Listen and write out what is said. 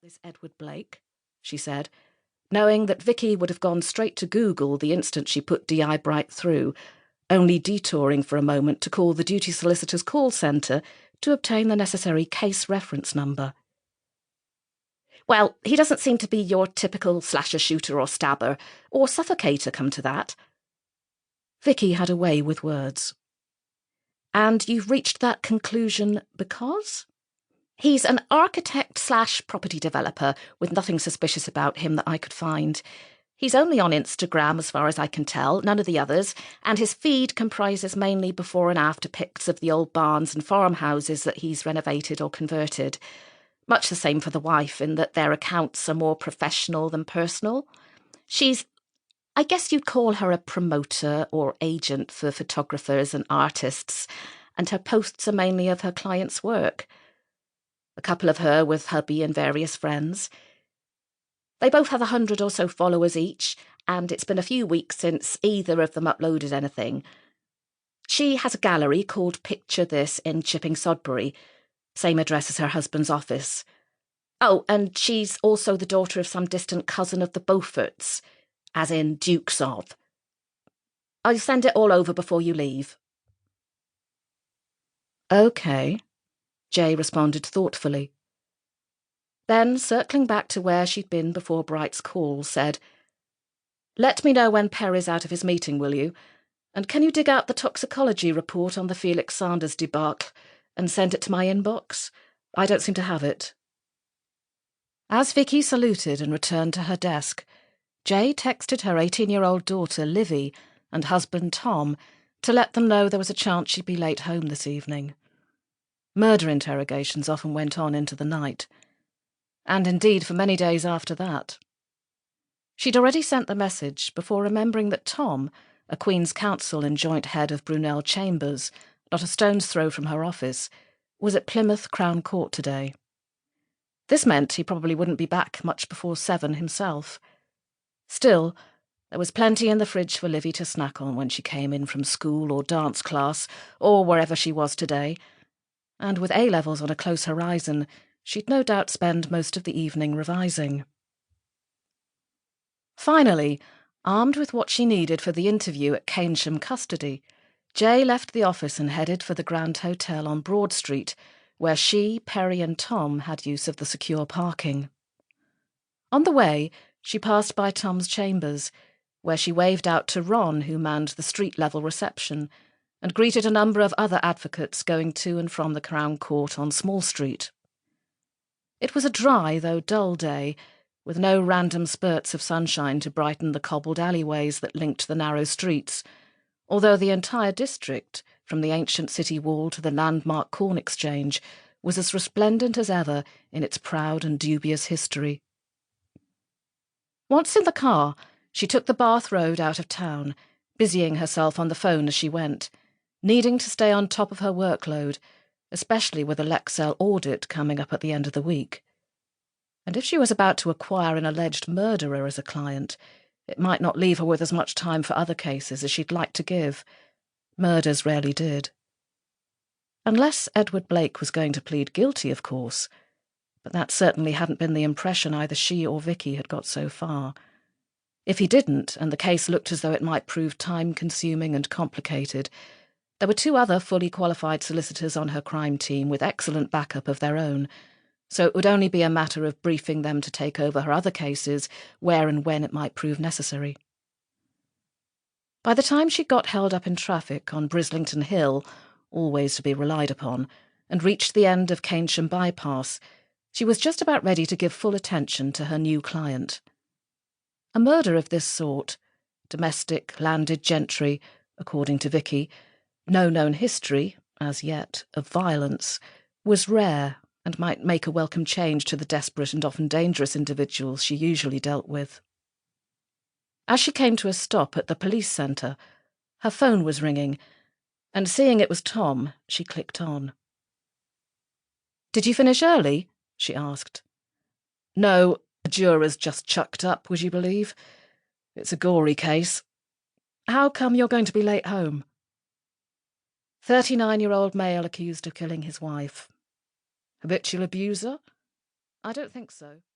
This Edward Blake, she said, knowing that Vicky would have gone straight to Google the instant she put D.I. Bright through, only detouring for a moment to call the duty solicitor's call centre to obtain the necessary case reference number. Well, he doesn't seem to be your typical slasher-shooter or stabber, or suffocator, come to that. Vicky had a way with words. And you've reached that conclusion because? He's an architect/property developer with nothing suspicious about him that I could find. He's only on Instagram as far as I can tell, none of the others, and his feed comprises mainly before and after pics of the old barns and farmhouses that he's renovated or converted. Much the same for the wife, in that their accounts are more professional than personal. I guess you'd call her a promoter or agent for photographers and artists, and her posts are mainly of her clients' work. A couple of her with hubby and various friends. They both have 100 or so followers each, and it's been a few weeks since either of them uploaded anything. She has a gallery called Picture This in Chipping Sodbury, same address as her husband's office. Oh, and she's also the daughter of some distant cousin of the Beauforts, as in Dukes of. I'll send it all over before you leave. OK, Jay responded thoughtfully. Then, circling back to where she'd been before Bright's call, said, "Let me know when Perry's out of his meeting, will you? And can you dig out the toxicology report on the Felix Sanders debacle and send it to my inbox? I don't seem to have it." As Vicky saluted and returned to her desk, Jay texted her 18-year-old daughter, Livy, and husband, Tom, to let them know there was a chance she'd be late home this evening. Murder interrogations often went on into the night, and indeed for many days after that. She'd already sent the message before remembering that Tom, a Queen's Counsel and joint head of Brunel Chambers, not a stone's throw from her office, was at Plymouth Crown Court today. This meant he probably wouldn't be back much before 7 himself. Still, there was plenty in the fridge for Livy to snack on when she came in from school or dance class, or wherever she was today, and with A-levels on a close horizon, she'd no doubt spend most of the evening revising. Finally, armed with what she needed for the interview at Keynsham Custody, Jay left the office and headed for the Grand Hotel on Broad Street, where she, Perry and Tom had use of the secure parking. On the way, she passed by Tom's chambers, where she waved out to Ron, who manned the street-level reception, and greeted a number of other advocates going to and from the Crown Court on Small Street. It was a dry, though dull day, with no random spurts of sunshine to brighten the cobbled alleyways that linked the narrow streets, although the entire district, from the ancient city wall to the landmark Corn Exchange, was as resplendent as ever in its proud and dubious history. Once in the car, she took the Bath Road out of town, busying herself on the phone as she went, needing to stay on top of her workload, especially with a Lexell audit coming up at the end of the week. And if she was about to acquire an alleged murderer as a client, it might not leave her with as much time for other cases as she'd like to give. Murders rarely did. Unless Edward Blake was going to plead guilty, of course, but that certainly hadn't been the impression either she or Vicky had got so far. If he didn't, and the case looked as though it might prove time-consuming and complicated, there were 2 other fully qualified solicitors on her crime team with excellent backup of their own, so it would only be a matter of briefing them to take over her other cases where and when it might prove necessary. By the time she got held up in traffic on Brislington Hill, always to be relied upon, and reached the end of Keynsham Bypass, she was just about ready to give full attention to her new client. A murder of this sort, domestic, landed gentry, according to Vicky, no known history, as yet, of violence, was rare and might make a welcome change to the desperate and often dangerous individuals she usually dealt with. As she came to a stop at the police centre, her phone was ringing, and seeing it was Tom, she clicked on. "Did you finish early?" she asked. "No, the juror's just chucked up, would you believe? It's a gory case. How come you're going to be late home?" 39-year-old male accused of killing his wife. Habitual abuser? I don't think so.